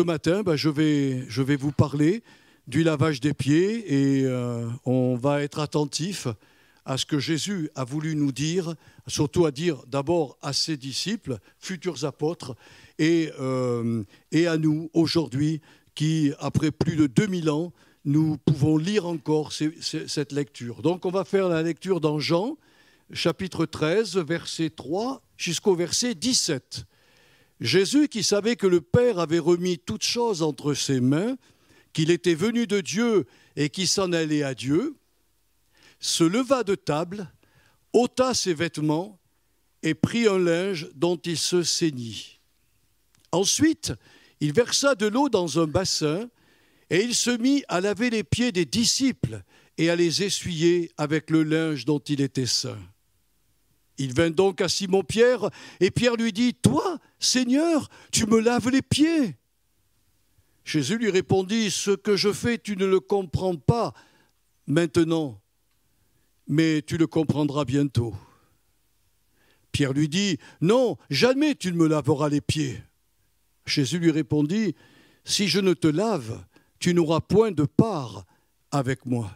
ce matin, je vais vous parler du lavage des pieds et on va être attentif à ce que Jésus a voulu nous dire, surtout à dire d'abord à ses disciples, futurs apôtres, et à nous aujourd'hui qui, après plus de 2000 ans, nous pouvons lire encore cette lecture. Donc on va faire la lecture dans Jean, chapitre 13, verset 3 jusqu'au verset 17. Jésus, qui savait que le Père avait remis toutes choses entre ses mains, qu'il était venu de Dieu et qui s'en allait à Dieu, se leva de table, ôta ses vêtements et prit un linge dont il se ceignit. Ensuite, il versa de l'eau dans un bassin et il se mit à laver les pieds des disciples et à les essuyer avec le linge dont il était ceint. Il vint donc à Simon-Pierre et Pierre lui dit « Toi, Seigneur, tu me laves les pieds ?» Jésus lui répondit « Ce que je fais, tu ne le comprends pas maintenant, mais tu le comprendras bientôt. » Pierre lui dit « Non, jamais tu ne me laveras les pieds. » Jésus lui répondit « Si je ne te lave, tu n'auras point de part avec moi. »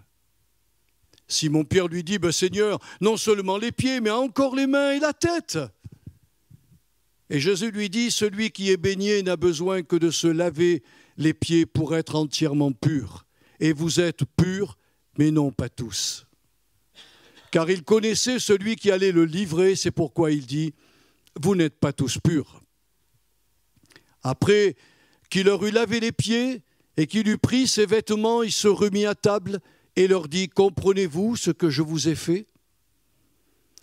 Simon-Pierre lui dit « Seigneur, non seulement les pieds, mais encore les mains et la tête. » Et Jésus lui dit « Celui qui est baigné n'a besoin que de se laver les pieds pour être entièrement pur. Et vous êtes purs, mais non pas tous. » Car il connaissait celui qui allait le livrer, c'est pourquoi il dit « Vous n'êtes pas tous purs. » Après qu'il leur eut lavé les pieds et qu'il eut pris ses vêtements, il se remit à table et leur dit « Comprenez-vous ce que je vous ai fait?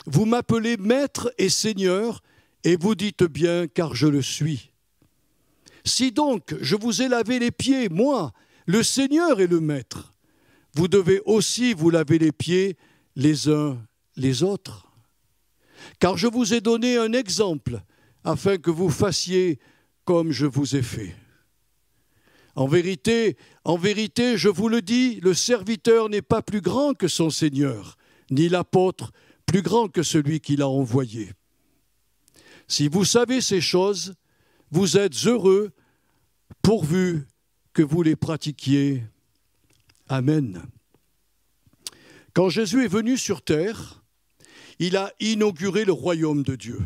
Vous m'appelez Maître et Seigneur, et vous dites bien, car je le suis. Si donc je vous ai lavé les pieds, moi, le Seigneur et le Maître, vous devez aussi vous laver les pieds les uns les autres. Car je vous ai donné un exemple, afin que vous fassiez comme je vous ai fait. En vérité, je vous le dis, le serviteur n'est pas plus grand que son Seigneur, ni l'apôtre plus grand que celui qui l'a envoyé. Si vous savez ces choses, vous êtes heureux, pourvu que vous les pratiquiez. Amen. Quand Jésus est venu sur terre, il a inauguré le royaume de Dieu.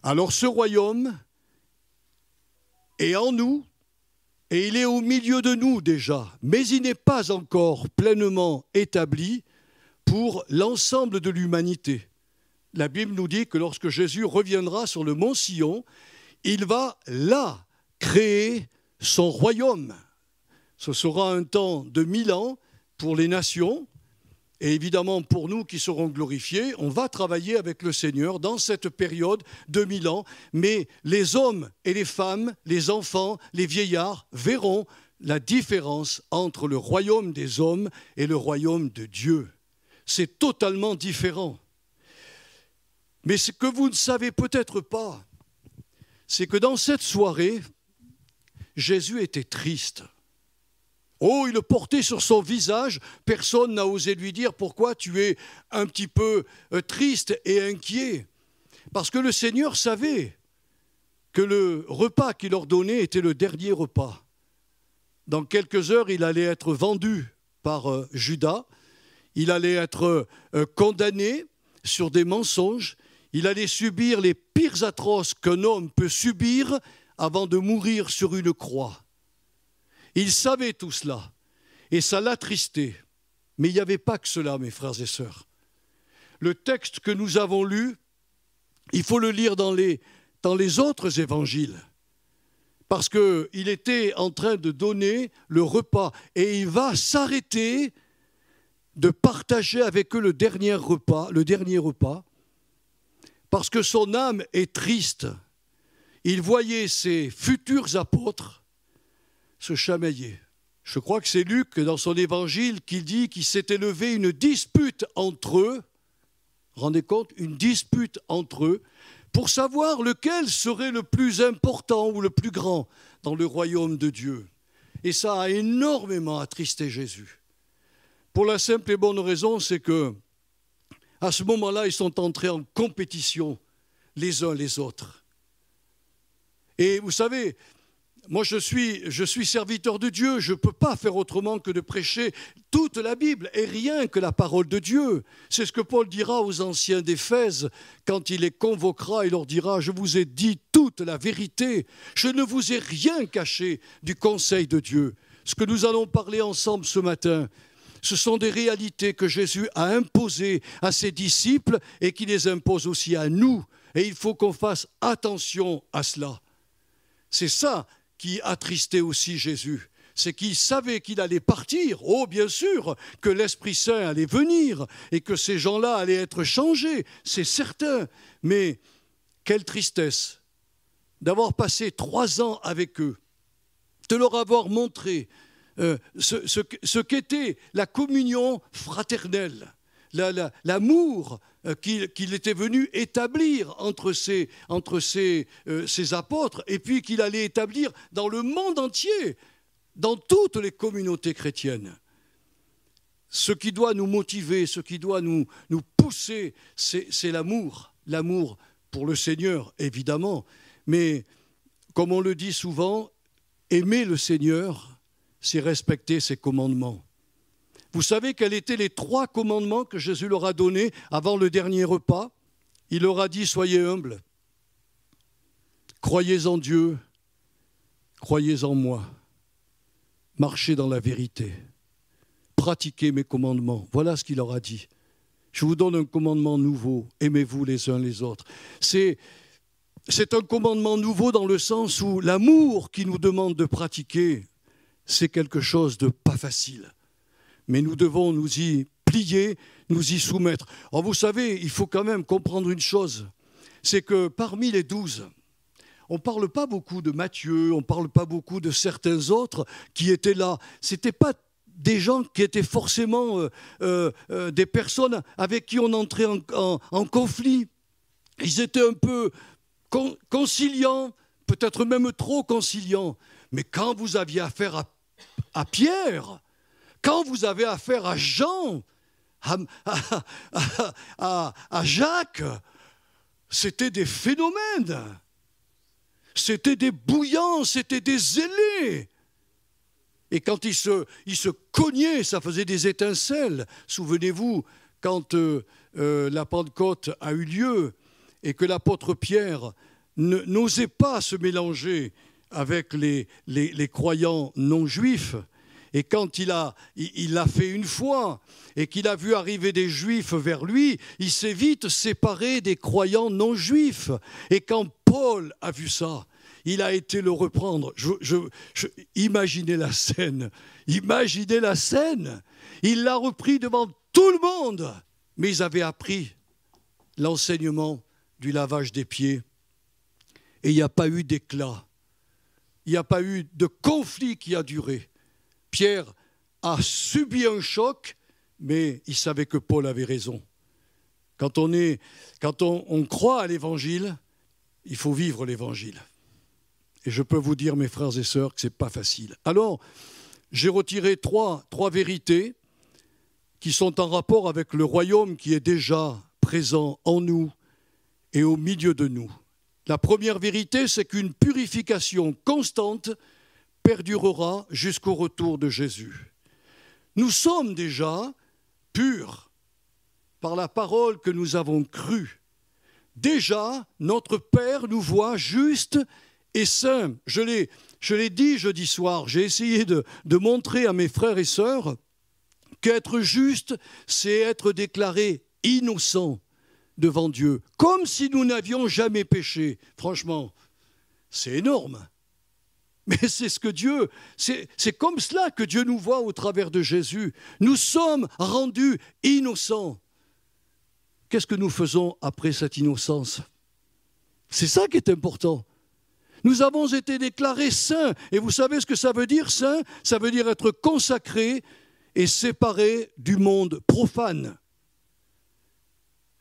Alors ce royaume est en nous, et il est au milieu de nous déjà, mais il n'est pas encore pleinement établi pour l'ensemble de l'humanité. La Bible nous dit que lorsque Jésus reviendra sur le mont Sion, il va là créer son royaume. Ce sera un temps de 1000 ans pour les nations, et évidemment pour nous qui serons glorifiés, on va travailler avec le Seigneur dans cette période de 1000 ans, mais les hommes et les femmes, les enfants, les vieillards verront la différence entre le royaume des hommes et le royaume de Dieu. C'est totalement différent. Mais ce que vous ne savez peut-être pas, c'est que dans cette soirée, Jésus était triste. Oh, il le portait sur son visage, personne n'a osé lui dire pourquoi tu es un petit peu triste et inquiet. Parce que le Seigneur savait que le repas qu'il leur donnait était le dernier repas. Dans quelques heures, il allait être vendu par Judas, il allait être condamné sur des mensonges, il allait subir les pires atroces qu'un homme peut subir avant de mourir sur une croix. Il savait tout cela, et ça l'attristait. Mais il n'y avait pas que cela, mes frères et sœurs. Le texte que nous avons lu, il faut le lire dans les autres évangiles, parce qu'il était en train de donner le repas, et il va s'arrêter de partager avec eux le dernier repas, parce que son âme est triste. Il voyait ses futurs apôtres se chamailler. Je crois que c'est Luc, dans son évangile, qui dit qu'il s'était levé une dispute entre eux, rendez compte, une dispute entre eux, pour savoir lequel serait le plus important ou le plus grand dans le royaume de Dieu. Et ça a énormément attristé Jésus. Pour la simple et bonne raison, c'est que à ce moment-là, ils sont entrés en compétition les uns les autres. Et vous savez, Moi, je suis serviteur de Dieu, je ne peux pas faire autrement que de prêcher toute la Bible et rien que la parole de Dieu. C'est ce que Paul dira aux anciens d'Éphèse quand il les convoquera, il leur dira « Je vous ai dit toute la vérité, je ne vous ai rien caché du conseil de Dieu ». Ce que nous allons parler ensemble ce matin, ce sont des réalités que Jésus a imposées à ses disciples et qui les impose aussi à nous. Et il faut qu'on fasse attention à cela. C'est ça qui attristait aussi Jésus, c'est qu'il savait qu'il allait partir, oh bien sûr, que l'Esprit Saint allait venir et que ces gens-là allaient être changés, c'est certain, mais quelle tristesse d'avoir passé 3 ans avec eux, de leur avoir montré ce qu'était la communion fraternelle, l'amour qu'il était venu établir entre ses apôtres et puis qu'il allait établir dans le monde entier, dans toutes les communautés chrétiennes. Ce qui doit nous motiver, ce qui doit nous pousser, c'est l'amour pour le Seigneur, évidemment, mais comme on le dit souvent, aimer le Seigneur, c'est respecter ses commandements. Vous savez quels étaient les 3 commandements que Jésus leur a donnés avant le dernier repas? Il leur a dit « Soyez humbles, croyez en Dieu, croyez en moi, marchez dans la vérité, pratiquez mes commandements. » Voilà ce qu'il leur a dit. Je vous donne un commandement nouveau, aimez-vous les uns les autres. C'est un commandement nouveau dans le sens où l'amour qu'il nous demande de pratiquer, c'est quelque chose de pas facile. Mais nous devons nous y plier, nous y soumettre. Alors vous savez, il faut quand même comprendre une chose, c'est que parmi les 12, on ne parle pas beaucoup de Matthieu, on ne parle pas beaucoup de certains autres qui étaient là. Ce n'étaient pas des gens qui étaient forcément des personnes avec qui on entrait en conflit. Ils étaient un peu conciliants, peut-être même trop conciliants. Mais quand vous aviez affaire à Pierre, quand vous avez affaire à Jean, à Jacques, c'était des phénomènes, c'était des bouillants, c'était des zélés. Et quand ils se cognaient, ça faisait des étincelles. Souvenez-vous, quand la Pentecôte a eu lieu et que l'apôtre Pierre n'osait pas se mélanger avec les croyants non juifs, et quand il l'a fait une fois et qu'il a vu arriver des juifs vers lui, il s'est vite séparé des croyants non juifs. Et quand Paul a vu ça, il a été le reprendre. Imaginez la scène. Imaginez la scène. Il l'a repris devant tout le monde. Mais ils avaient appris l'enseignement du lavage des pieds. Et il n'y a pas eu d'éclat. Il n'y a pas eu de conflit qui a duré. Pierre a subi un choc, mais il savait que Paul avait raison. Quand on croit à l'Évangile, il faut vivre l'Évangile. Et je peux vous dire, mes frères et sœurs, que ce n'est pas facile. Alors, j'ai retiré trois vérités qui sont en rapport avec le royaume qui est déjà présent en nous et au milieu de nous. La première vérité, c'est qu'une purification constante perdurera jusqu'au retour de Jésus. Nous sommes déjà purs par la parole que nous avons crue. Déjà, notre Père nous voit justes et saints. Je l'ai dit jeudi soir, j'ai essayé de montrer à mes frères et sœurs qu'être juste, c'est être déclaré innocent devant Dieu, comme si nous n'avions jamais péché. Franchement, c'est énorme. Mais c'est ce que Dieu, c'est comme cela que Dieu nous voit au travers de Jésus. Nous sommes rendus innocents. Qu'est-ce que nous faisons après cette innocence? C'est ça qui est important. Nous avons été déclarés saints. Et vous savez ce que ça veut dire, saint? Ça veut dire être consacré et séparé du monde profane.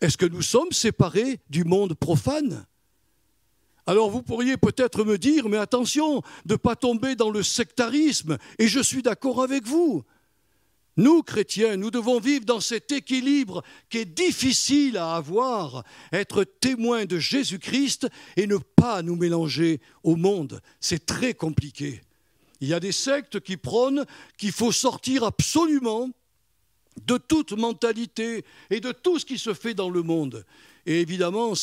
Est-ce que nous sommes séparés du monde profane? Alors vous pourriez peut-être me dire, mais attention, de ne pas tomber dans le sectarisme, et je suis d'accord avec vous. Nous, chrétiens, nous devons vivre dans cet équilibre qui est difficile à avoir, être témoins de Jésus-Christ et ne pas nous mélanger au monde. C'est très compliqué. Il y a des sectes qui prônent qu'il faut sortir absolument de toute mentalité et de tout ce qui se fait dans le monde. Et évidemment,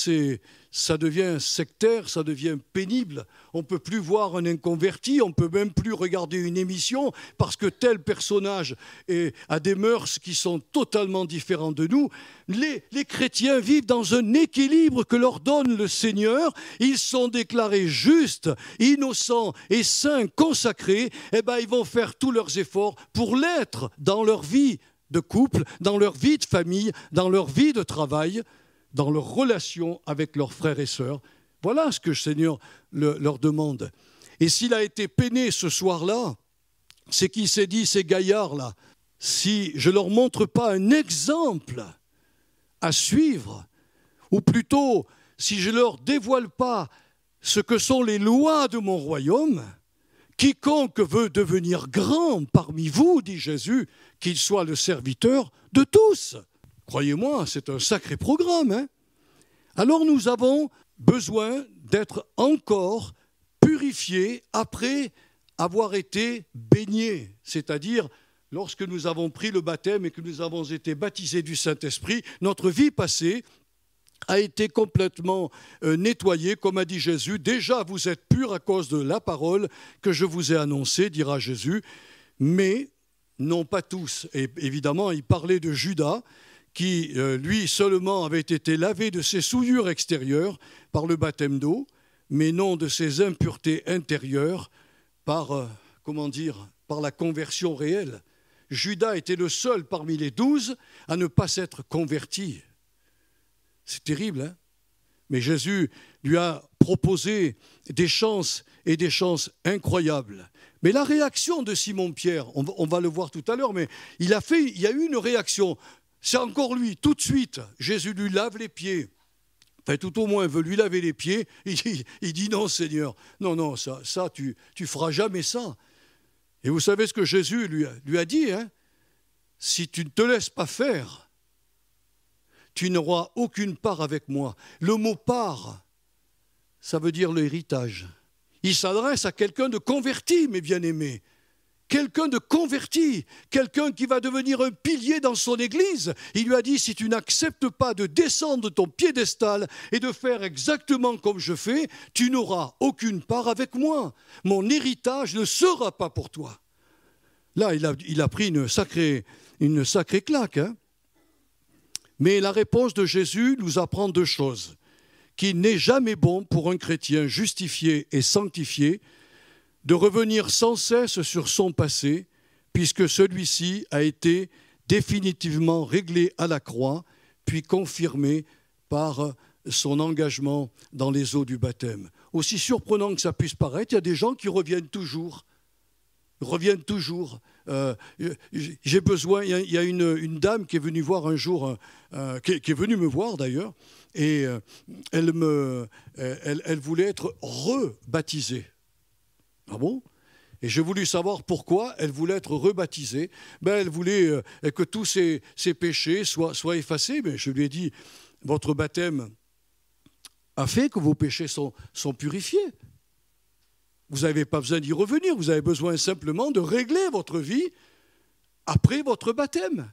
ça devient sectaire, ça devient pénible. On ne peut plus voir un inconverti, on ne peut même plus regarder une émission parce que tel personnage a des mœurs qui sont totalement différentes de nous. Les chrétiens vivent dans un équilibre que leur donne le Seigneur. Ils sont déclarés justes, innocents et saints, consacrés. Eh bien, ils vont faire tous leurs efforts pour l'être dans leur vie de couple, dans leur vie de famille, dans leur vie de travail, dans leur relation avec leurs frères et sœurs. Voilà ce que le Seigneur leur demande. Et s'il a été peiné ce soir-là, c'est qu'il s'est dit, ces gaillards-là, si je ne leur montre pas un exemple à suivre, ou plutôt, si je ne leur dévoile pas ce que sont les lois de mon royaume, quiconque veut devenir grand parmi vous, dit Jésus, qu'il soit le serviteur de tous. Croyez-moi, c'est un sacré programme, hein ? Alors nous avons besoin d'être encore purifiés après avoir été baignés. C'est-à-dire, lorsque nous avons pris le baptême et que nous avons été baptisés du Saint-Esprit, notre vie passée a été complètement nettoyée, comme a dit Jésus. Déjà, vous êtes purs à cause de la parole que je vous ai annoncée, dira Jésus, mais non pas tous. Et évidemment, il parlait de Judas, qui, lui, seulement avait été lavé de ses souillures extérieures par le baptême d'eau, mais non de ses impuretés intérieures par, par la conversion réelle. Judas était le seul parmi les 12 à ne pas s'être converti. C'est terrible, hein ? Mais Jésus lui a proposé des chances et des chances incroyables. Mais la réaction de Simon-Pierre, on va le voir tout à l'heure, mais il y a eu une réaction. C'est encore lui, tout de suite, Jésus lui lave les pieds. Enfin, tout au moins, veut lui laver les pieds. Il dit non, Seigneur, non, ça tu feras jamais ça. Et vous savez ce que Jésus lui a dit, hein ? Si tu ne te laisses pas faire, tu n'auras aucune part avec moi. Le mot part, ça veut dire l'héritage. Il s'adresse à quelqu'un de converti, mes bien-aimés. Quelqu'un de converti, quelqu'un qui va devenir un pilier dans son église. Il lui a dit, si tu n'acceptes pas de descendre de ton piédestal et de faire exactement comme je fais, tu n'auras aucune part avec moi. Mon héritage ne sera pas pour toi. Là, il a pris une sacrée claque, hein. Mais la réponse de Jésus nous apprend deux choses. Qu'il n'est jamais bon pour un chrétien justifié et sanctifié de revenir sans cesse sur son passé, puisque celui-ci a été définitivement réglé à la croix, puis confirmé par son engagement dans les eaux du baptême. Aussi surprenant que ça puisse paraître, il y a des gens qui reviennent toujours. J'ai besoin, il y a une dame qui est venue voir un jour, qui est venue me voir d'ailleurs, et elle voulait être rebaptisée. Ah bon ? Et j'ai voulu savoir pourquoi elle voulait être rebaptisée. Elle voulait que tous ses péchés soient effacés. Mais je lui ai dit, votre baptême a fait que vos péchés sont purifiés. Vous n'avez pas besoin d'y revenir. Vous avez besoin simplement de régler votre vie après votre baptême.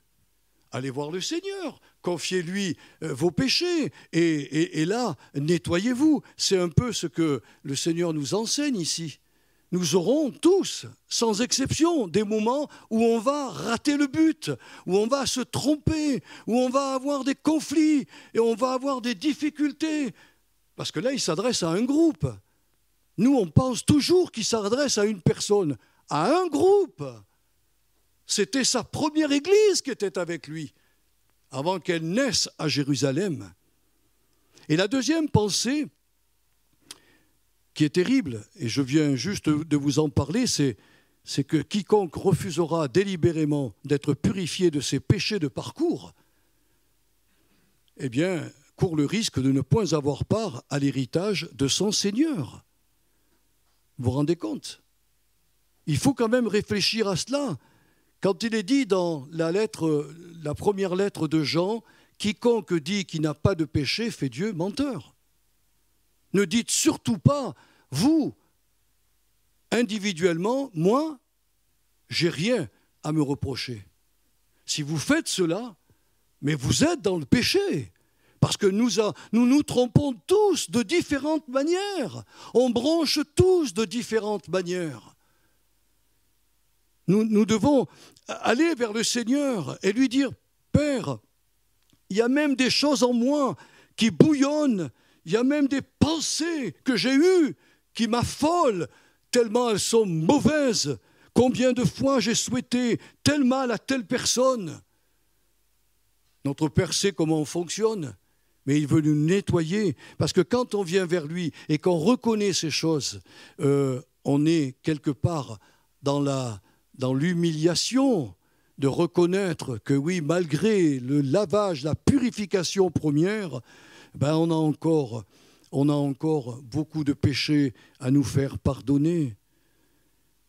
Allez voir le Seigneur, confiez-lui vos péchés et là, nettoyez-vous. C'est un peu ce que le Seigneur nous enseigne ici. Nous aurons tous, sans exception, des moments où on va rater le but, où on va se tromper, où on va avoir des conflits et on va avoir des difficultés. Parce que là, il s'adresse à un groupe. Nous, on pense toujours qu'il s'adresse à une personne, à un groupe. C'était sa première église qui était avec lui, avant qu'elle naisse à Jérusalem. Et la deuxième pensée, qui est terrible, et je viens juste de vous en parler, c'est que quiconque refusera délibérément d'être purifié de ses péchés de parcours, eh bien, court le risque de ne point avoir part à l'héritage de son Seigneur. Vous vous rendez compte ? Il faut quand même réfléchir à cela. quand il est dit dans la première lettre de Jean, « Quiconque dit qu'il n'a pas de péché fait Dieu menteur ». Ne dites surtout pas, vous, individuellement, moi, j'ai rien à me reprocher. Si vous faites cela, mais vous êtes dans le péché. Parce que nous nous trompons tous de différentes manières. On branche tous de différentes manières. Nous devons aller vers le Seigneur et lui dire, « Père, il y a même des choses en moi qui bouillonnent, il y a même des pensées que j'ai eues qui m'affolent, tellement elles sont mauvaises. Combien de fois j'ai souhaité tel mal à telle personne. » Notre Père sait comment on fonctionne, mais il veut nous nettoyer. Parce que quand on vient vers lui et qu'on reconnaît ces choses, on est quelque part dans l'humiliation de reconnaître que oui, malgré le lavage, la purification première, ben on a encore beaucoup de péchés à nous faire pardonner.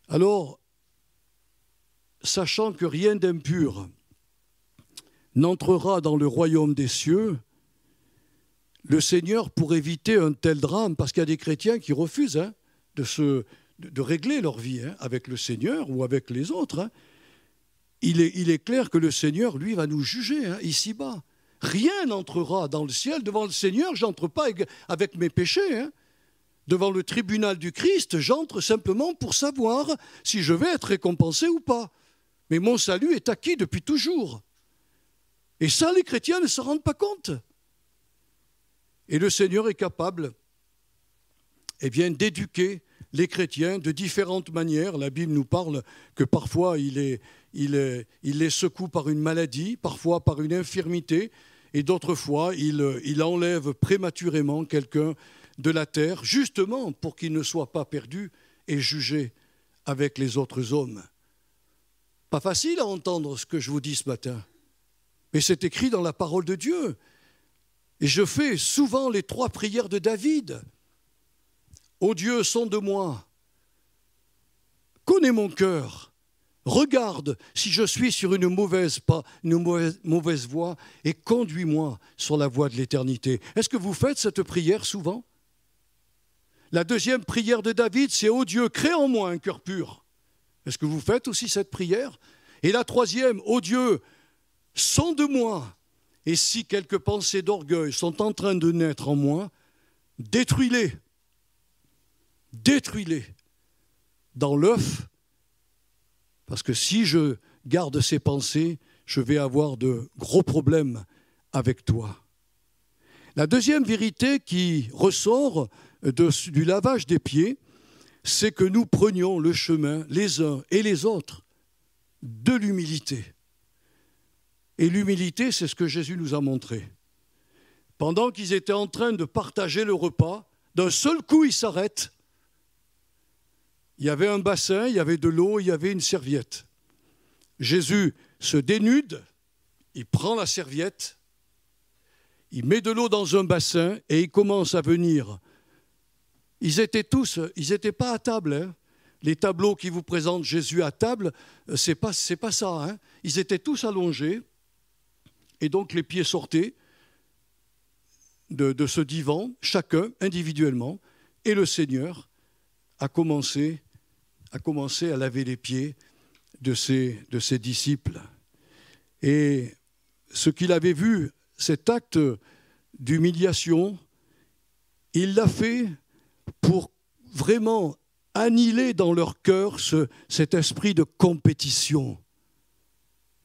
Alors, sachant que rien d'impur n'entrera dans le royaume des cieux, le Seigneur, pour éviter un tel drame, parce qu'il y a des chrétiens qui refusent de régler leur vie avec le Seigneur ou avec les autres, il est clair que le Seigneur, lui, va nous juger ici-bas. Rien n'entrera dans le ciel. Devant le Seigneur, je n'entre pas avec mes péchés. Devant le tribunal du Christ, j'entre simplement pour savoir si je vais être récompensé ou pas. Mais mon salut est acquis depuis toujours. Et ça, les chrétiens ne se rendent pas compte. Et le Seigneur est capable d'éduquer les chrétiens de différentes manières. La Bible nous parle que parfois il les secoue par une maladie, parfois par une infirmité, et d'autres fois il enlève prématurément quelqu'un de la terre, justement pour qu'il ne soit pas perdu et jugé avec les autres hommes. Pas facile à entendre ce que je vous dis ce matin, mais c'est écrit dans la parole de Dieu. Et je fais souvent les 3 prières de David. Ô Dieu, sonde-moi, connais mon cœur, regarde si je suis sur une mauvaise voie et conduis-moi sur la voie de l'éternité. Est-ce que vous faites cette prière souvent? La deuxième prière de David, c'est ô Dieu, crée en moi un cœur pur. Est-ce que vous faites aussi cette prière? Et la troisième, ô Dieu, sonde-moi, et si quelques pensées d'orgueil sont en train de naître en moi, détruis-les. Détruis-les dans l'œuf, parce que si je garde ces pensées, je vais avoir de gros problèmes avec toi. La deuxième vérité qui ressort du lavage des pieds, c'est que nous prenions le chemin, les uns et les autres, de l'humilité. Et l'humilité, c'est ce que Jésus nous a montré. Pendant qu'ils étaient en train de partager le repas, d'un seul coup, ils s'arrêtent. Il y avait un bassin, il y avait de l'eau, il y avait une serviette. Jésus se dénude, il prend la serviette, il met de l'eau dans un bassin et il commence à venir. Ils n'étaient pas à table. Les tableaux qui vous présentent Jésus à table, c'est pas ça. Ils étaient tous allongés et donc les pieds sortaient de ce divan, chacun individuellement, et le Seigneur a commencé à laver les pieds de ses disciples. Et ce qu'il avait vu, cet acte d'humiliation, il l'a fait pour vraiment annihiler dans leur cœur cet esprit de compétition.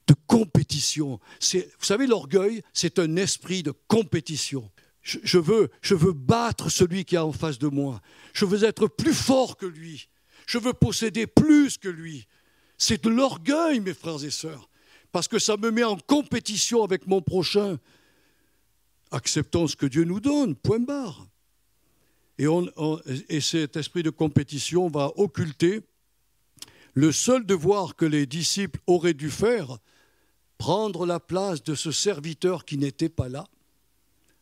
De compétition. Vous savez, l'orgueil, c'est un esprit de compétition. Je veux battre celui qui est en face de moi. Je veux être plus fort que lui. Je veux posséder plus que lui. C'est de l'orgueil, mes frères et sœurs, parce que ça me met en compétition avec mon prochain. Acceptons ce que Dieu nous donne, point barre. Et cet esprit de compétition va occulter le seul devoir que les disciples auraient dû faire, prendre la place de ce serviteur qui n'était pas là,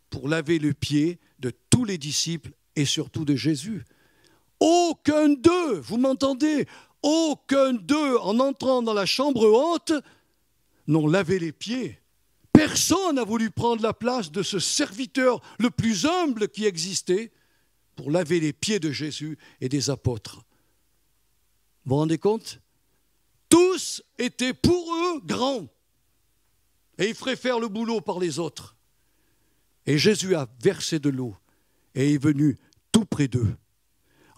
pour laver les pieds de tous les disciples et surtout de Jésus. aucun d'eux, vous m'entendez, aucun d'eux, en entrant dans la chambre haute, n'ont lavé les pieds. Personne n'a voulu prendre la place de ce serviteur le plus humble qui existait pour laver les pieds de Jésus et des apôtres. Vous vous rendez compte? Tous étaient pour eux grands. Et ils feraient faire le boulot par les autres. Et Jésus a versé de l'eau et est venu tout près d'eux.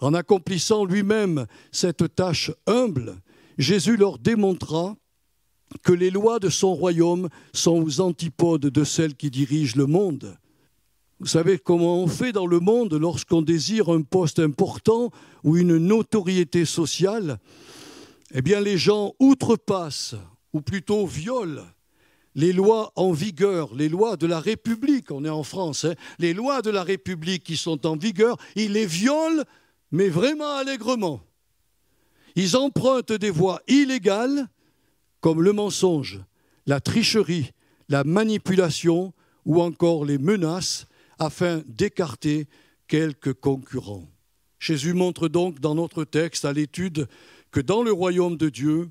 En accomplissant lui-même cette tâche humble, Jésus leur démontra que les lois de son royaume sont aux antipodes de celles qui dirigent le monde. Vous savez comment on fait dans le monde lorsqu'on désire un poste important ou une notoriété sociale? Eh bien, les gens outrepassent, ou plutôt violent, les lois en vigueur, les lois de la République, on est en France, les lois de la République qui sont en vigueur, ils les violent, mais vraiment allègrement. Ils empruntent des voies illégales, comme le mensonge, la tricherie, la manipulation ou encore les menaces, afin d'écarter quelques concurrents. Jésus montre donc dans notre texte à l'étude que dans le royaume de Dieu,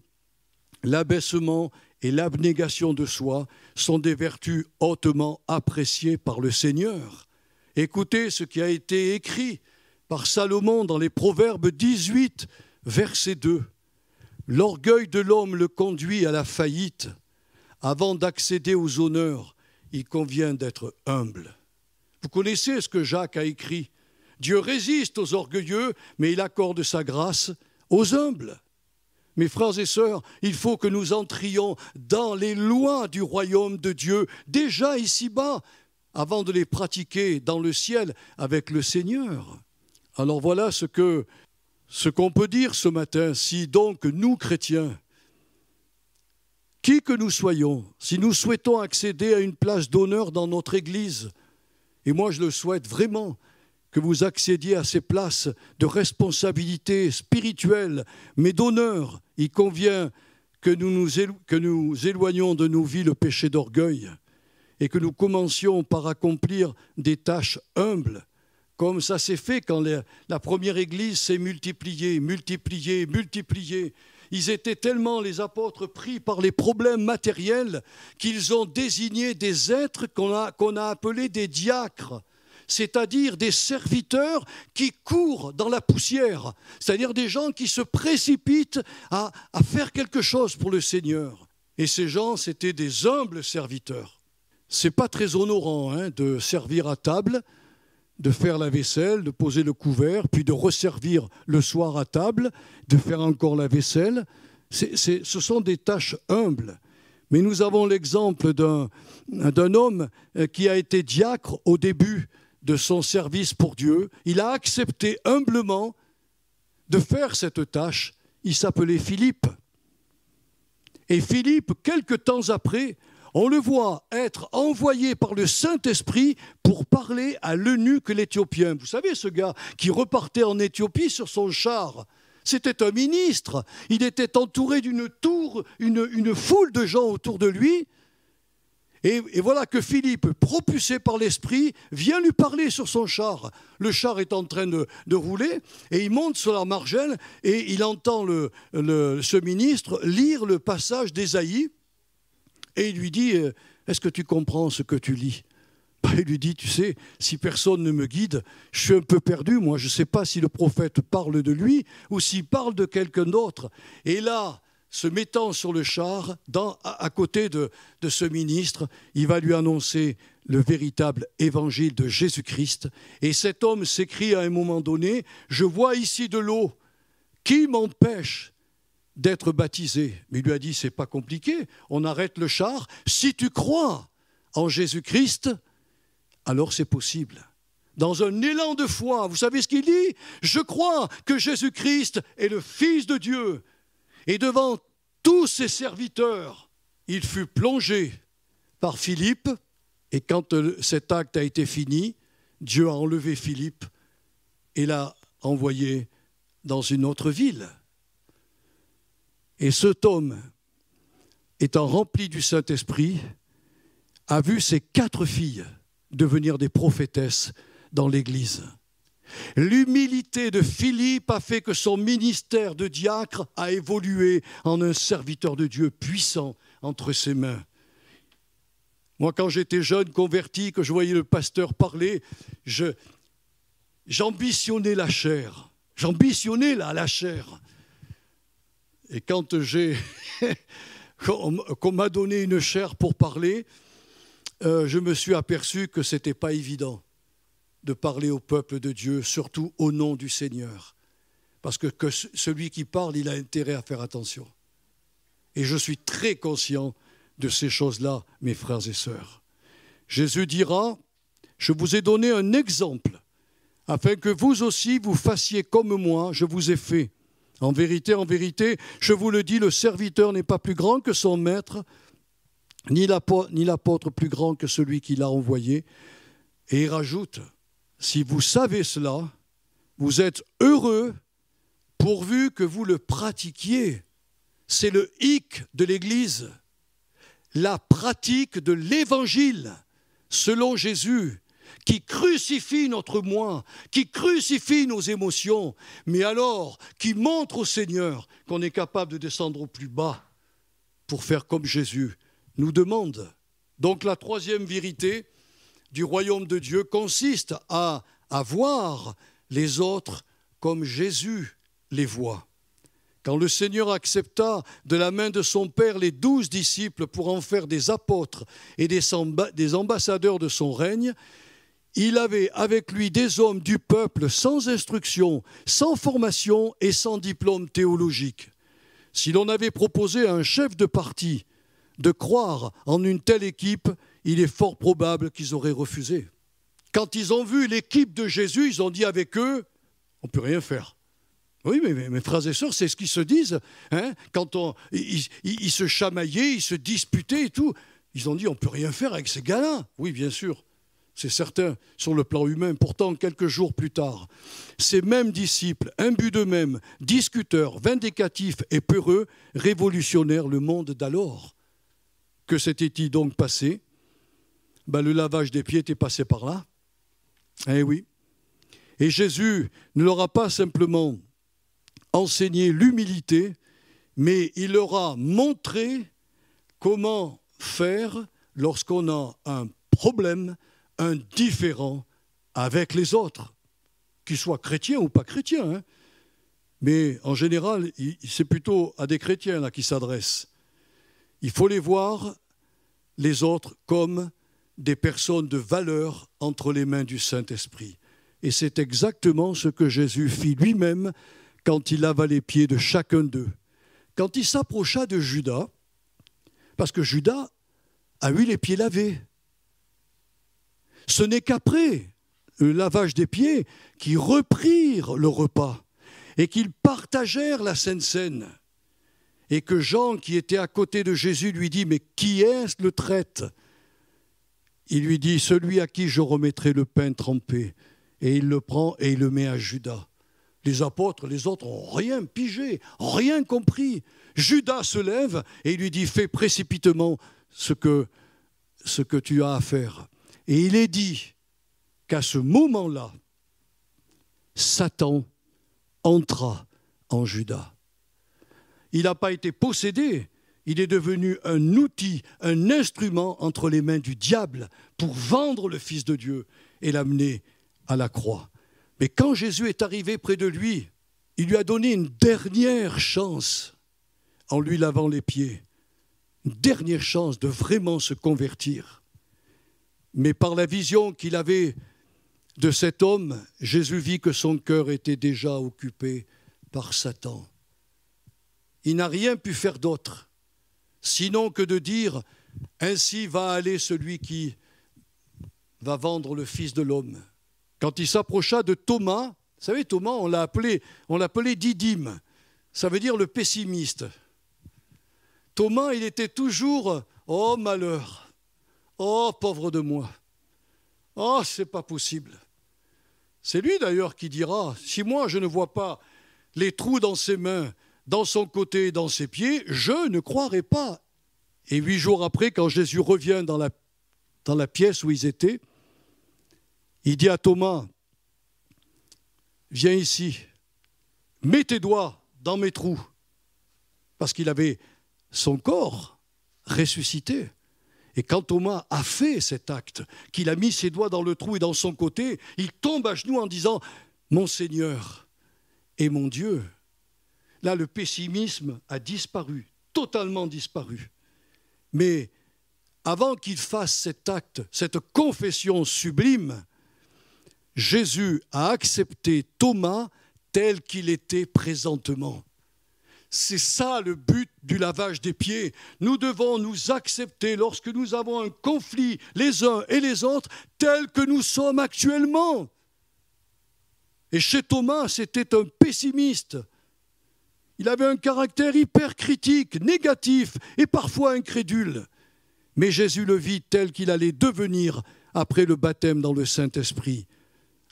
l'abaissement et l'abnégation de soi sont des vertus hautement appréciées par le Seigneur. Écoutez ce qui a été écrit par Salomon dans les Proverbes 18, verset 2. « L'orgueil de l'homme le conduit à la faillite. Avant d'accéder aux honneurs, il convient d'être humble. » Vous connaissez ce que Jacques a écrit. Dieu résiste aux orgueilleux, mais il accorde sa grâce aux humbles. Mes frères et sœurs, il faut que nous entrions dans les lois du royaume de Dieu, déjà ici-bas, avant de les pratiquer dans le ciel avec le Seigneur. Alors voilà ce qu'on peut dire ce matin. Si donc nous, chrétiens, qui que nous soyons, si nous souhaitons accéder à une place d'honneur dans notre Église, et moi je le souhaite vraiment, que vous accédiez à ces places de responsabilité spirituelle, mais d'honneur, il convient que nous éloignions de nos vies le péché d'orgueil et que nous commencions par accomplir des tâches humbles, comme ça s'est fait quand la première Église s'est multipliée. Ils étaient tellement, les apôtres, pris par les problèmes matériels qu'ils ont désigné des êtres qu'on a appelés des diacres, c'est-à-dire des serviteurs qui courent dans la poussière, c'est-à-dire des gens qui se précipitent à faire quelque chose pour le Seigneur. Et ces gens, c'était des humbles serviteurs. C'est pas très honorant de servir à table, de faire la vaisselle, de poser le couvert, puis de resservir le soir à table, de faire encore la vaisselle. Ce sont des tâches humbles. Mais nous avons l'exemple d'un homme qui a été diacre au début de son service pour Dieu. Il a accepté humblement de faire cette tâche. Il s'appelait Philippe. Et Philippe, quelque temps après, on le voit être envoyé par le Saint-Esprit pour parler à l'eunuque l'Éthiopien. Vous savez, ce gars qui repartait en Éthiopie sur son char, c'était un ministre. Il était entouré d'une tour, une foule de gens autour de lui. Et voilà que Philippe, propulsé par l'Esprit, vient lui parler sur son char. Le char est en train de rouler et il monte sur la margelle et il entend ce ministre lire le passage d'Ésaïe et il lui dit « Est-ce que tu comprends ce que tu lis ?» Il lui dit « Tu sais, si personne ne me guide, je suis un peu perdu. Moi, je ne sais pas si le prophète parle de lui ou s'il parle de quelqu'un d'autre. » Et là, se mettant sur le char, à côté de ce ministre, il va lui annoncer le véritable évangile de Jésus-Christ. Et cet homme s'écrie à un moment donné, « Je vois ici de l'eau, qui m'empêche d'être baptisé ?» Mais il lui a dit, « C'est pas compliqué, on arrête le char. Si tu crois en Jésus-Christ, alors c'est possible. » Dans un élan de foi, vous savez ce qu'il dit ? « Je crois que Jésus-Christ est le Fils de Dieu. » Et devant tous ses serviteurs, il fut plongé par Philippe. Et quand cet acte a été fini, Dieu a enlevé Philippe et l'a envoyé dans une autre ville. Et cet homme, étant rempli du Saint-Esprit, a vu ses 4 filles devenir des prophétesses dans l'Église. L'humilité de Philippe a fait que son ministère de diacre a évolué en un serviteur de Dieu puissant entre ses mains. Moi, quand j'étais jeune, converti, que je voyais le pasteur parler, j'ambitionnais la chair. J'ambitionnais la chair. Et quand qu'on m'a donné une chair pour parler, je me suis aperçu que ce n'était pas évident de parler au peuple de Dieu, surtout au nom du Seigneur. Parce que celui qui parle, il a intérêt à faire attention. Et je suis très conscient de ces choses-là, mes frères et sœurs. Jésus dira, je vous ai donné un exemple, afin que vous aussi vous fassiez comme moi, je vous ai fait. En vérité, je vous le dis, le serviteur n'est pas plus grand que son maître, ni l'apôtre plus grand que celui qui l'a envoyé. Et il rajoute, si vous savez cela, vous êtes heureux pourvu que vous le pratiquiez. C'est le hic de l'Église, la pratique de l'Évangile, selon Jésus, qui crucifie notre moi, qui crucifie nos émotions, mais alors qui montre au Seigneur qu'on est capable de descendre au plus bas pour faire comme Jésus nous demande. Donc la troisième vérité du royaume de Dieu consiste à voir les autres comme Jésus les voit. Quand le Seigneur accepta de la main de son Père les 12 disciples pour en faire des apôtres et des ambassadeurs de son règne, il avait avec lui des hommes du peuple sans instruction, sans formation et sans diplôme théologique. Si l'on avait proposé à un chef de parti de croire en une telle équipe, il est fort probable qu'ils auraient refusé. Quand ils ont vu l'équipe de Jésus, ils ont dit avec eux, on ne peut rien faire. Oui, mais mes frères et sœurs, c'est ce qu'ils se disent. Hein, quand ils se chamaillaient, ils se disputaient et tout. Ils ont dit, on ne peut rien faire avec ces gars-là. Oui, bien sûr, c'est certain sur le plan humain. Pourtant, quelques jours plus tard, ces mêmes disciples, imbus d'eux-mêmes, discuteurs, vindicatifs et peureux, révolutionnèrent le monde d'alors. Que s'était-il donc passé ? Le lavage des pieds était passé par là. Eh oui. Et Jésus ne leur a pas simplement enseigné l'humilité, mais il leur a montré comment faire lorsqu'on a un problème, un différend avec les autres, qu'ils soient chrétiens ou pas chrétiens. Hein. Mais en général, c'est plutôt à des chrétiens là qui s'adressent. Il faut les voir, les autres, comme des personnes de valeur entre les mains du Saint-Esprit. Et c'est exactement ce que Jésus fit lui-même quand il lava les pieds de chacun d'eux. Quand il s'approcha de Judas, parce que Judas a eu les pieds lavés. Ce n'est qu'après le lavage des pieds qu'ils reprirent le repas et qu'ils partagèrent la Sainte Seine. Et que Jean, qui était à côté de Jésus, lui dit « Mais qui est-ce le traître ?» Il lui dit « Celui à qui je remettrai le pain trempé. » Et il le prend et il le met à Judas. Les apôtres, les autres n'ont rien pigé, rien compris. Judas se lève et il lui dit « Fais précipitamment ce que tu as à faire. » Et il est dit qu'à ce moment-là, Satan entra en Judas. Il n'a pas été possédé, il est devenu un outil, un instrument entre les mains du diable pour vendre le Fils de Dieu et l'amener à la croix. Mais quand Jésus est arrivé près de lui, il lui a donné une dernière chance en lui lavant les pieds, une dernière chance de vraiment se convertir. Mais par la vision qu'il avait de cet homme, Jésus vit que son cœur était déjà occupé par Satan. Il n'a rien pu faire d'autre, sinon que de dire « Ainsi va aller celui qui va vendre le Fils de l'homme ». Quand il s'approcha de Thomas, vous savez, Thomas, on l'appelait Didyme, ça veut dire le pessimiste. Thomas, il était toujours « Oh malheur, oh pauvre de moi, oh c'est pas possible ». C'est lui d'ailleurs qui dira « Si moi je ne vois pas les trous dans ses mains, dans son côté et dans ses pieds, je ne croirai pas. » Et 8 jours après, quand Jésus revient dans la pièce où ils étaient, il dit à Thomas, viens ici, mets tes doigts dans mes trous. Parce qu'il avait son corps ressuscité. Et quand Thomas a fait cet acte, qu'il a mis ses doigts dans le trou et dans son côté, il tombe à genoux en disant « Mon Seigneur et mon Dieu ». Là, le pessimisme a disparu, totalement disparu. Mais avant qu'il fasse cet acte, cette confession sublime, Jésus a accepté Thomas tel qu'il était présentement. C'est ça le but du lavage des pieds. Nous devons nous accepter lorsque nous avons un conflit les uns et les autres tels que nous sommes actuellement. Et chez Thomas, c'était un pessimiste. Il avait un caractère hyper critique, négatif et parfois incrédule. Mais Jésus le vit tel qu'il allait devenir après le baptême dans le Saint-Esprit,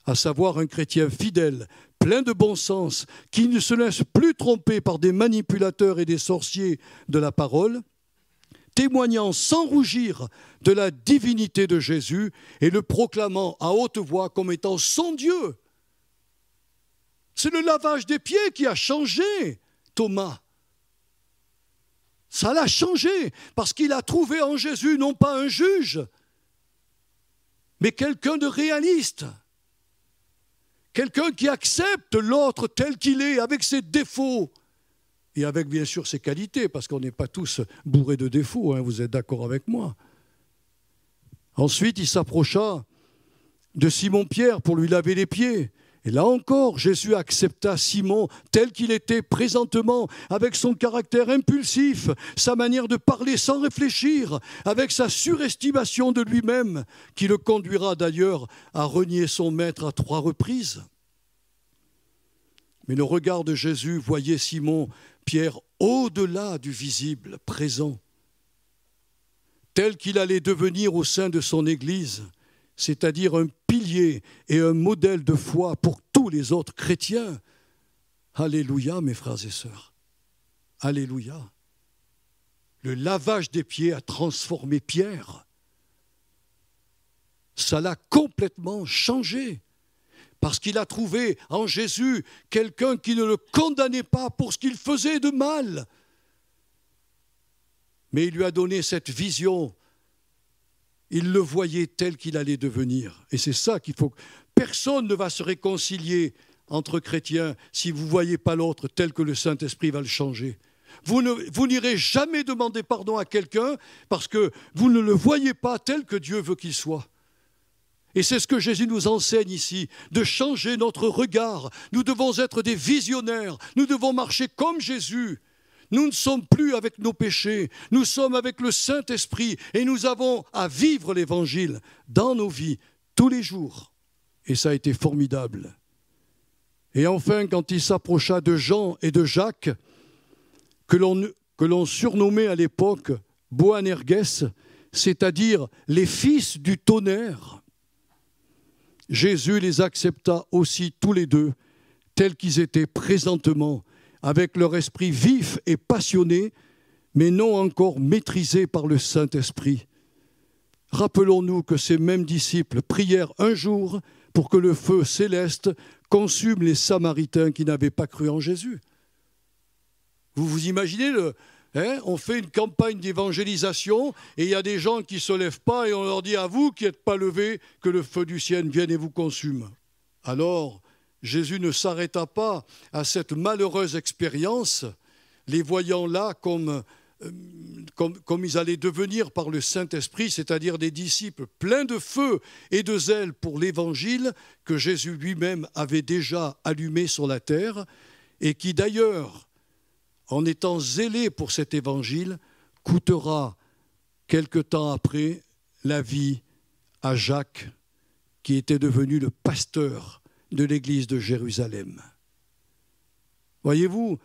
à savoir un chrétien fidèle, plein de bon sens, qui ne se laisse plus tromper par des manipulateurs et des sorciers de la parole, témoignant sans rougir de la divinité de Jésus et le proclamant à haute voix comme étant son Dieu. C'est le lavage des pieds qui a changé Thomas. Ça l'a changé parce qu'il a trouvé en Jésus non pas un juge, mais quelqu'un de réaliste. Quelqu'un qui accepte l'autre tel qu'il est, avec ses défauts, et avec bien sûr ses qualités, parce qu'on n'est pas tous bourrés de défauts, hein, vous êtes d'accord avec moi. Ensuite, il s'approcha de Simon-Pierre pour lui laver les pieds. Et là encore, Jésus accepta Simon tel qu'il était présentement, avec son caractère impulsif, sa manière de parler sans réfléchir, avec sa surestimation de lui-même, qui le conduira d'ailleurs à renier son maître à 3 reprises. Mais le regard de Jésus voyait Simon-Pierre au-delà du visible, présent, tel qu'il allait devenir au sein de son Église, c'est-à-dire un pilier et un modèle de foi pour tous les autres chrétiens. Alléluia, mes frères et sœurs. Alléluia. Le lavage des pieds a transformé Pierre. Ça l'a complètement changé. Parce qu'il a trouvé en Jésus quelqu'un qui ne le condamnait pas pour ce qu'il faisait de mal. Mais il lui a donné cette vision. Il le voyait tel qu'il allait devenir. Et c'est ça qu'il faut. Personne ne va se réconcilier entre chrétiens si vous ne voyez pas l'autre tel que le Saint-Esprit va le changer. Vous n'irez jamais demander pardon à quelqu'un parce que vous ne le voyez pas tel que Dieu veut qu'il soit. Et c'est ce que Jésus nous enseigne ici, de changer notre regard. Nous devons être des visionnaires, nous devons marcher comme Jésus. Nous ne sommes plus avec nos péchés, nous sommes avec le Saint-Esprit et nous avons à vivre l'Évangile dans nos vies tous les jours. Et ça a été formidable. Et enfin, quand il s'approcha de Jean et de Jacques, que l'on surnommait à l'époque Boanerges, c'est-à-dire les fils du tonnerre, Jésus les accepta aussi tous les deux, tels qu'ils étaient présentement, avec leur esprit vif et passionné, mais non encore maîtrisé par le Saint-Esprit. Rappelons-nous que ces mêmes disciples prièrent un jour pour que le feu céleste consume les Samaritains qui n'avaient pas cru en Jésus. Vous vous imaginez, on fait une campagne d'évangélisation et il y a des gens qui ne se lèvent pas et on leur dit à vous qui n'êtes pas levés que le feu du ciel vienne et vous consume. Alors, Jésus ne s'arrêta pas à cette malheureuse expérience, les voyant là comme ils allaient devenir par le Saint-Esprit, c'est-à-dire des disciples pleins de feu et de zèle pour l'Évangile que Jésus lui-même avait déjà allumé sur la terre et qui d'ailleurs, en étant zélé pour cet Évangile, coûtera quelque temps après la vie à Jacques, qui était devenu le pasteur de l'église de Jérusalem. Voyez-vous,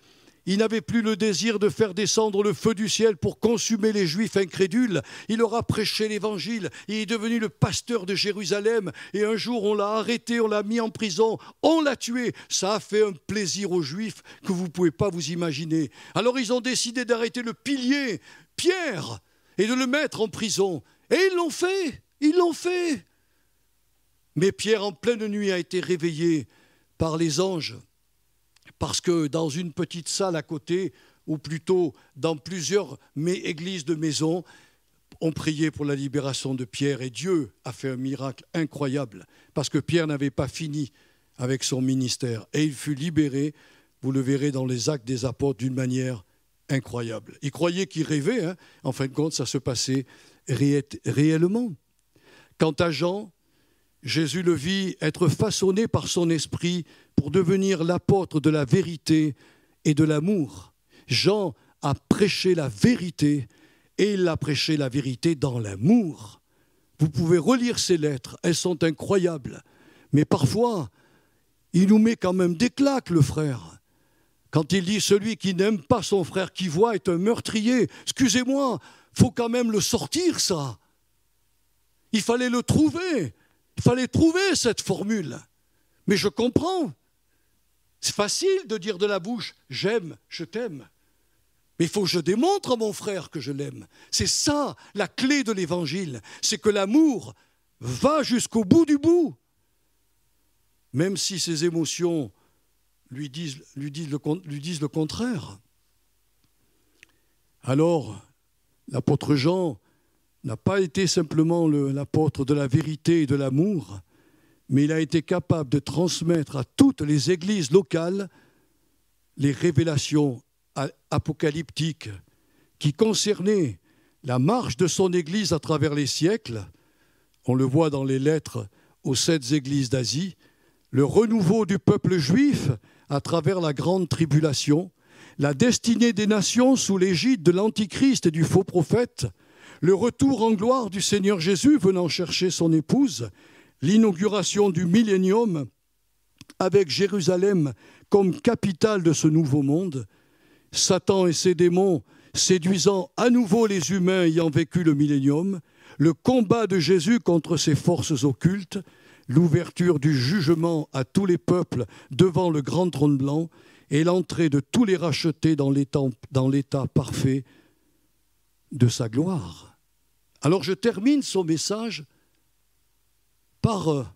il n'avait plus le désir de faire descendre le feu du ciel pour consumer les Juifs incrédules. Il leur a prêché l'évangile. Il est devenu le pasteur de Jérusalem. Et un jour, on l'a arrêté, on l'a mis en prison, on l'a tué. Ça a fait un plaisir aux Juifs que vous ne pouvez pas vous imaginer. Alors ils ont décidé d'arrêter le pilier, Pierre, et de le mettre en prison. Et ils l'ont fait. Mais Pierre, en pleine nuit, a été réveillé par les anges, parce que dans une petite salle à côté, ou plutôt dans plusieurs églises de maison, on priait pour la libération de Pierre, et Dieu a fait un miracle incroyable, parce que Pierre n'avait pas fini avec son ministère, et il fut libéré, vous le verrez dans les Actes des Apôtres, d'une manière incroyable. Il croyait qu'il rêvait, hein. En fin de compte, ça se passait réellement. Quant à Jean, Jésus le vit être façonné par son esprit pour devenir l'apôtre de la vérité et de l'amour. Jean a prêché la vérité, et il a prêché la vérité dans l'amour. Vous pouvez relire ces lettres, elles sont incroyables. Mais parfois, il nous met quand même des claques, le frère. Quand il dit « celui qui n'aime pas son frère qui voit est un meurtrier », excusez-moi, il faut quand même le sortir, ça. Il fallait le trouver. Il fallait trouver cette formule. Mais je comprends. C'est facile de dire de la bouche « j'aime, je t'aime ». Mais il faut que je démontre à mon frère que je l'aime. C'est ça la clé de l'évangile. C'est que l'amour va jusqu'au bout du bout. Même si ses émotions lui disent le contraire. Alors, l'apôtre Jean n'a pas été simplement l'apôtre de la vérité et de l'amour, mais il a été capable de transmettre à toutes les églises locales les révélations apocalyptiques qui concernaient la marche de son Église à travers les siècles. On le voit dans les lettres aux 7 églises d'Asie, le renouveau du peuple juif à travers la grande tribulation, la destinée des nations sous l'égide de l'Antichrist et du faux prophète, le retour en gloire du Seigneur Jésus venant chercher son épouse, l'inauguration du millénium avec Jérusalem comme capitale de ce nouveau monde, Satan et ses démons séduisant à nouveau les humains ayant vécu le millénium, le combat de Jésus contre ses forces occultes, l'ouverture du jugement à tous les peuples devant le grand trône blanc et l'entrée de tous les rachetés dans l'état parfait de sa gloire. Alors je termine son message par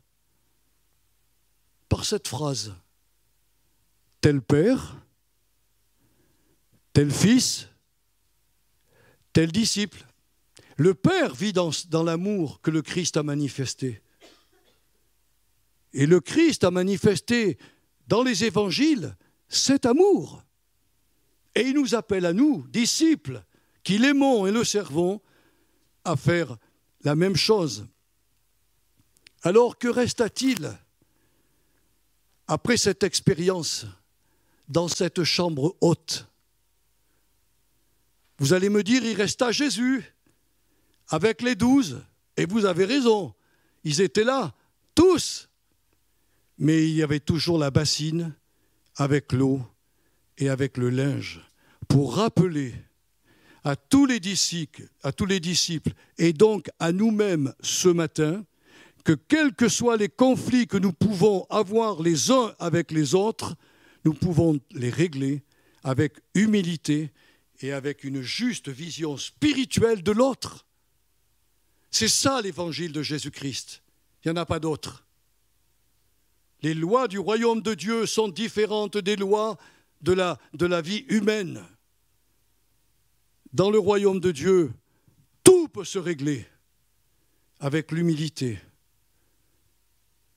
cette phrase. Tel père, tel fils, tel disciple. Le Père vit dans l'amour que le Christ a manifesté. Et le Christ a manifesté dans les évangiles cet amour. Et il nous appelle à nous, disciples, qui l'aimons et le servons, à faire la même chose. Alors que resta-t-il après cette expérience dans cette chambre haute? Vous allez me dire, il resta Jésus avec les 12, et vous avez raison, ils étaient là, tous. Mais il y avait toujours la bassine avec l'eau et avec le linge pour rappeler à tous les disciples et donc à nous-mêmes ce matin que quels que soient les conflits que nous pouvons avoir les uns avec les autres, nous pouvons les régler avec humilité et avec une juste vision spirituelle de l'autre. C'est ça l'évangile de Jésus-Christ. Il n'y en a pas d'autre. Les lois du royaume de Dieu sont différentes des lois de la vie humaine. Dans le royaume de Dieu, tout peut se régler avec l'humilité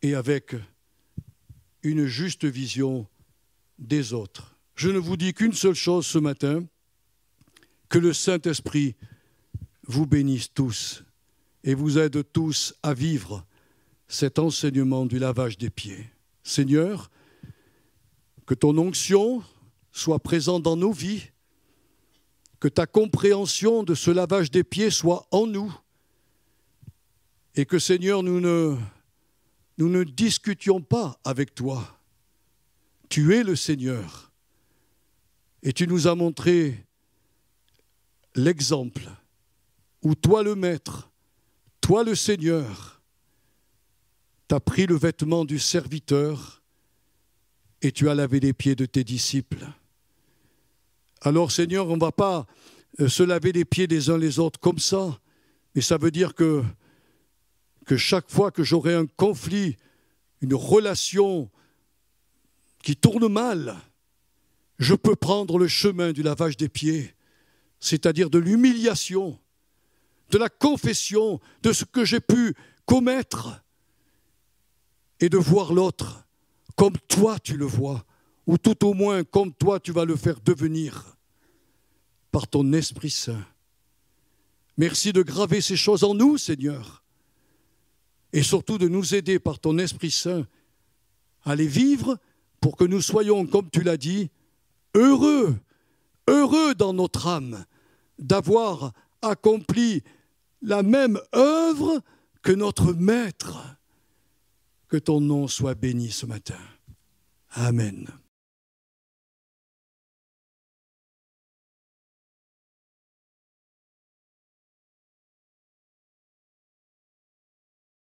et avec une juste vision des autres. Je ne vous dis qu'une seule chose ce matin, que le Saint-Esprit vous bénisse tous et vous aide tous à vivre cet enseignement du lavage des pieds. Seigneur, que ton onction soit présente dans nos vies, que ta compréhension de ce lavage des pieds soit en nous, et que, Seigneur, nous ne discutions pas avec toi. Tu es le Seigneur, et tu nous as montré l'exemple où toi, le Maître, toi, le Seigneur, t'as pris le vêtement du serviteur et tu as lavé les pieds de tes disciples. Alors, Seigneur, on ne va pas se laver les pieds les uns les autres comme ça, mais ça veut dire que chaque fois que j'aurai un conflit, une relation qui tourne mal, je peux prendre le chemin du lavage des pieds, c'est-à-dire de l'humiliation, de la confession de ce que j'ai pu commettre et de voir l'autre comme toi tu le vois, ou tout au moins comme toi tu vas le faire devenir par ton Esprit Saint. Merci de graver ces choses en nous, Seigneur, et surtout de nous aider par ton Esprit Saint à les vivre pour que nous soyons, comme tu l'as dit, heureux dans notre âme d'avoir accompli la même œuvre que notre Maître. Que ton nom soit béni ce matin. Amen.